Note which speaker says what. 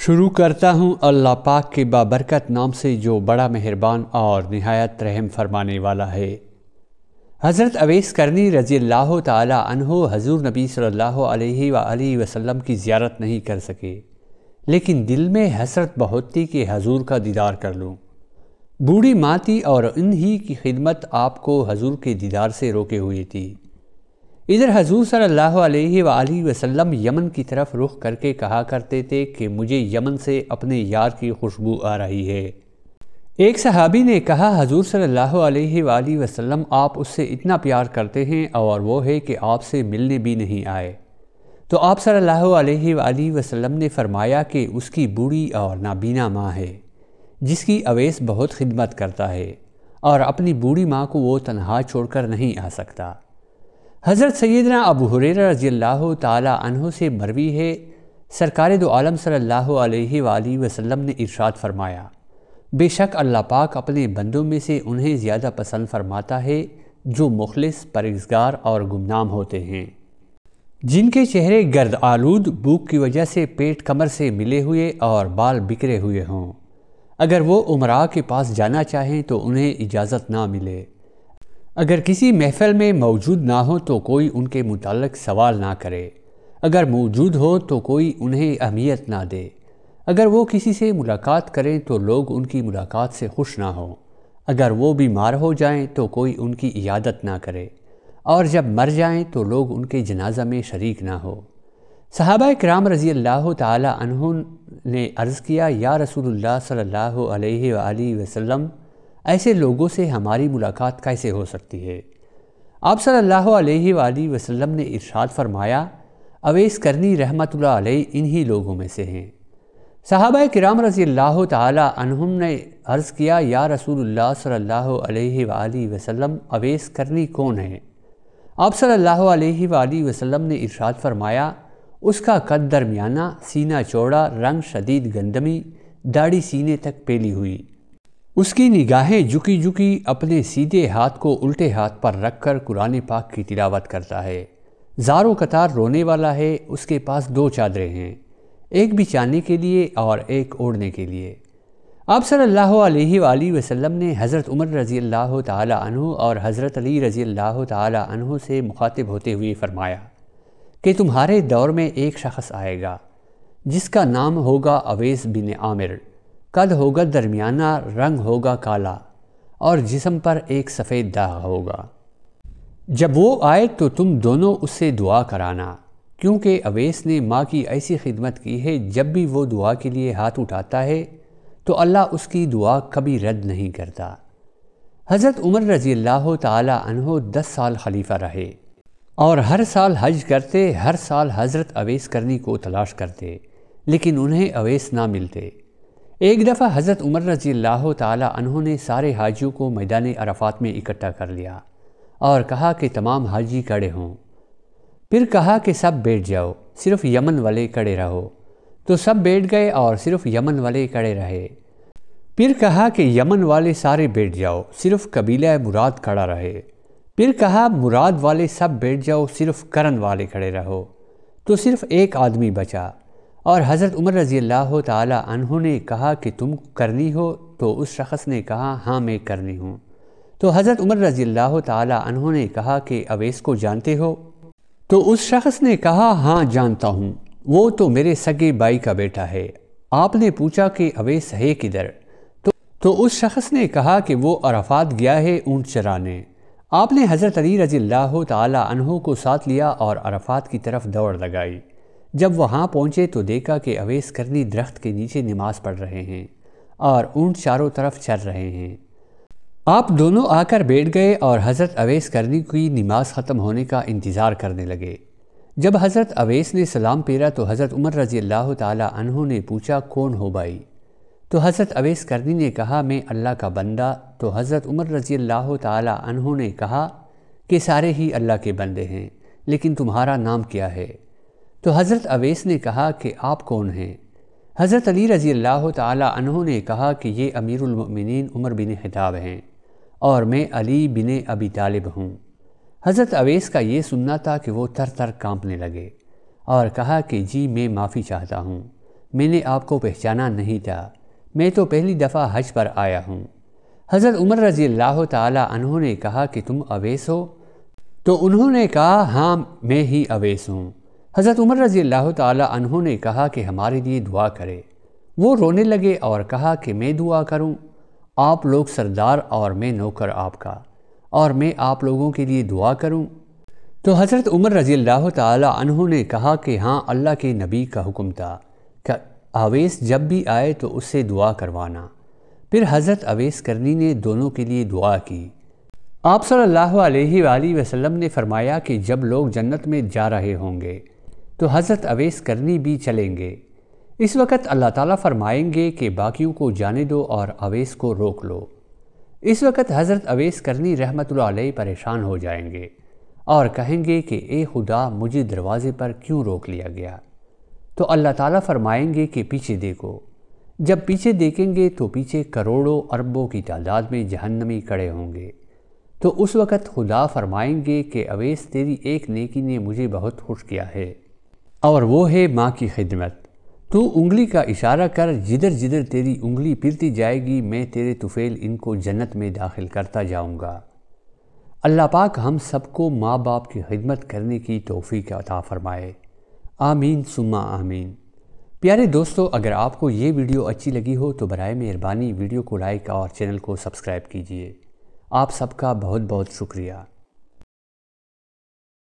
Speaker 1: شروع کرتا ہوں اللہ پاک کے بابرکت نام سے جو بڑا مہربان اور نہایت رحم فرمانے والا ہے۔ حضرت اویس کرنی رضی اللہ تعالی عنہ حضور نبی صلی اللہ علیہ وآلہ وسلم کی زیارت نہیں کر سکے، لیکن دل میں حسرت بہت تھی کہ حضور کا دیدار کر لوں۔ بوڑھی ماں تھی اور انہی کی خدمت آپ کو حضور کے دیدار سے روکے ہوئی تھی۔ ادھر حضور صلی اللہ علیہ وآلہ وسلم یمن کی طرف رخ کر کے کہا کرتے تھے کہ مجھے یمن سے اپنے یار کی خوشبو آ رہی ہے۔ ایک صحابی نے کہا حضور صلی اللہ علیہ وآلہ وسلم آپ اس سے اتنا پیار کرتے ہیں اور وہ ہے کہ آپ سے ملنے بھی نہیں آئے۔ تو آپ صلی اللہ علیہ وآلہ وسلم نے فرمایا کہ اس کی بوڑھی اور نابینا ماں ہے جس کی اویس بہت خدمت کرتا ہے، اور اپنی بوڑھی ماں کو وہ تنہا چھوڑ کر نہیں آ سکتا۔ حضرت سیدنا ابو ہریرہ رضی اللہ تعالی عنہ سے مروی ہے، سرکار دو عالم صلی اللہ علیہ وآلہ وسلم نے ارشاد فرمایا، بے شک اللہ پاک اپنے بندوں میں سے انہیں زیادہ پسند فرماتا ہے جو مخلص، پرہیزگار اور گمنام ہوتے ہیں، جن کے چہرے گرد آلود، بھوک کی وجہ سے پیٹ کمر سے ملے ہوئے اور بال بکھرے ہوئے ہوں۔ اگر وہ امراء کے پاس جانا چاہیں تو انہیں اجازت نہ ملے، اگر کسی محفل میں موجود نہ ہو تو کوئی ان کے متعلق سوال نہ کرے، اگر موجود ہو تو کوئی انہیں اہمیت نہ دے، اگر وہ کسی سے ملاقات کریں تو لوگ ان کی ملاقات سے خوش نہ ہوں، اگر وہ بیمار ہو جائیں تو کوئی ان کی عیادت نہ کرے، اور جب مر جائیں تو لوگ ان کے جنازہ میں شریک نہ ہو۔ صحابہ کرام رضی اللہ تعالی عنہ نے عرض کیا، یا رسول اللہ صلی اللہ علیہ وآلہ وسلم، ایسے لوگوں سے ہماری ملاقات کیسے ہو سکتی ہے؟ آپ صلی اللہ علیہ وآلہ وسلم نے ارشاد فرمایا، اویس کرنی رحمۃ اللہ علیہ انہی لوگوں میں سے ہیں۔ صحابہ کرام رضی اللہ تعالی عنہم نے عرض کیا، یا رسول اللہ صلی اللہ علیہ وآلہ وسلم، اویس کرنی کون ہے؟ آپ صلی اللہ علیہ وآلہ وسلم نے ارشاد فرمایا، اس کا قد درمیانہ، سینہ چوڑا، رنگ شدید گندمی، داڑھی سینے تک پھیلی ہوئی، اس کی نگاہیں جھکی جھکی، اپنے سیدھے ہاتھ کو الٹے ہاتھ پر رکھ کر قرآن پاک کی تلاوت کرتا ہے، زار و قطار رونے والا ہے، اس کے پاس دو چادریں ہیں، ایک بچھانے کے لیے اور ایک اوڑھنے کے لیے۔ آپ صلی اللہ علیہ وآلہ وسلم نے حضرت عمر رضی اللہ تعالی عنہ اور حضرت علی رضی اللہ تعالی عنہ سے مخاطب ہوتے ہوئے فرمایا کہ تمہارے دور میں ایک شخص آئے گا جس کا نام ہوگا اویس بن عامر، قد ہوگا درمیانہ، رنگ ہوگا کالا، اور جسم پر ایک سفید داغ ہوگا۔ جب وہ آئے تو تم دونوں اس سے دعا کرانا، کیونکہ اویس نے ماں کی ایسی خدمت کی ہے، جب بھی وہ دعا کے لیے ہاتھ اٹھاتا ہے تو اللہ اس کی دعا کبھی رد نہیں کرتا۔ حضرت عمر رضی اللہ تعالی عنہ 10 سال خلیفہ رہے اور ہر سال حج کرتے، ہر سال حضرت اویس کرنی کو تلاش کرتے، لیکن انہیں اویس نہ ملتے۔ ایک دفعہ حضرت عمر رضی اللہ تعالی عنہ نے سارے حاجیوں کو میدان عرفات میں اکٹھا کر لیا اور کہا کہ تمام حاجی کھڑے ہوں، پھر کہا کہ سب بیٹھ جاؤ، صرف یمن والے کھڑے رہو، تو سب بیٹھ گئے اور صرف یمن والے کھڑے رہے۔ پھر کہا کہ یمن والے سارے بیٹھ جاؤ، صرف قبیلہ مراد کھڑا رہے۔ پھر کہا مراد والے سب بیٹھ جاؤ، صرف کرن والے کھڑے رہو، تو صرف ایک آدمی بچا، اور حضرت عمر رضی اللہ تعالی عنہ نے کہا کہ تم کرنی ہو؟ تو اس شخص نے کہا ہاں میں کرنی ہوں۔ تو حضرت عمر رضی اللہ تعالی عنہ نے کہا کہ اویس کو جانتے ہو؟ تو اس شخص نے کہا ہاں جانتا ہوں، وہ تو میرے سگے بھائی کا بیٹا ہے۔ آپ نے پوچھا کہ اویس ہے کدھر؟ تو اس شخص نے کہا کہ وہ عرفات گیا ہے اونٹ چرانے۔ آپ نے حضرت علی رضی اللہ تعالی عنہ کو ساتھ لیا اور عرفات کی طرف دوڑ لگائی۔ جب وہاں پہنچے تو دیکھا کہ اویس کرنی درخت کے نیچے نماز پڑھ رہے ہیں اور اونٹ چاروں طرف چر رہے ہیں۔ آپ دونوں آ کر بیٹھ گئے اور حضرت اویس کرنی کی نماز ختم ہونے کا انتظار کرنے لگے۔ جب حضرت اویس نے سلام پھیرا تو حضرت عمر رضی اللہ تعالی عنہ نے پوچھا کون ہو بھائی؟ تو حضرت اویس کرنی نے کہا میں اللہ کا بندہ۔ تو حضرت عمر رضی اللہ تعالی عنہ نے کہا کہ سارے ہی اللہ کے بندے ہیں، لیکن تمہارا نام کیا ہے؟ تو حضرت اویس نے کہا کہ آپ کون ہیں؟ حضرت علی رضی اللہ تعالی عنہ نے کہا کہ یہ امیر المؤمنین عمر بن خطاب ہیں اور میں علی بن ابی طالب ہوں۔ حضرت اویس کا یہ سننا تھا کہ وہ تر تر کانپنے لگے اور کہا کہ جی میں معافی چاہتا ہوں، میں نے آپ کو پہچانا نہیں تھا، میں تو پہلی دفعہ حج پر آیا ہوں۔ حضرت عمر رضی اللہ تعالی عنہ نے کہا کہ تم اویس ہو؟ تو انہوں نے کہا ہاں میں ہی اویس ہوں۔ حضرت عمر رضی اللہ تعالی عنہ نے کہا کہ ہمارے لیے دعا کرے۔ وہ رونے لگے اور کہا کہ میں دعا کروں؟ آپ لوگ سردار اور میں نوکر آپ کا، اور میں آپ لوگوں کے لیے دعا کروں؟ تو حضرت عمر رضی اللہ تعالی عنہ نے کہا کہ ہاں، اللہ کے نبی کا حکم تھا کہ اویس جب بھی آئے تو اس سے دعا کروانا۔ پھر حضرت اویس کرنی نے دونوں کے لیے دعا کی۔ آپ صلی اللہ علیہ وآلہ وسلم نے فرمایا کہ جب لوگ جنت میں جا رہے ہوں گے تو حضرت اویس کرنی بھی چلیں گے۔ اس وقت اللہ تعالیٰ فرمائیں گے کہ باقیوں کو جانے دو اور اویس کو روک لو۔ اس وقت حضرت اویس کرنی رحمۃ اللہ علیہ پریشان ہو جائیں گے اور کہیں گے کہ اے خدا، مجھے دروازے پر کیوں روک لیا گیا؟ تو اللہ تعالیٰ فرمائیں گے کہ پیچھے دیکھو۔ جب پیچھے دیکھیں گے تو پیچھے کروڑوں اربوں کی تعداد میں جہنمی کھڑے ہوں گے۔ تو اس وقت خدا فرمائیں گے کہ اویس، تیری ایک نیکی نے مجھے بہت خوش کیا ہے، اور وہ ہے ماں کی خدمت۔ تو انگلی کا اشارہ کر، جدھر جدھر تیری انگلی پھرتی جائے گی میں تیرے طفیل ان کو جنت میں داخل کرتا جاؤں گا۔ اللہ پاک ہم سب کو ماں باپ کی خدمت کرنے کی توفیق عطا فرمائے، آمین ثم آمین۔ پیارے دوستو، اگر آپ کو یہ ویڈیو اچھی لگی ہو تو برائے مہربانی ویڈیو کو لائک اور چینل کو سبسکرائب کیجیے۔ آپ سب کا بہت بہت شکریہ۔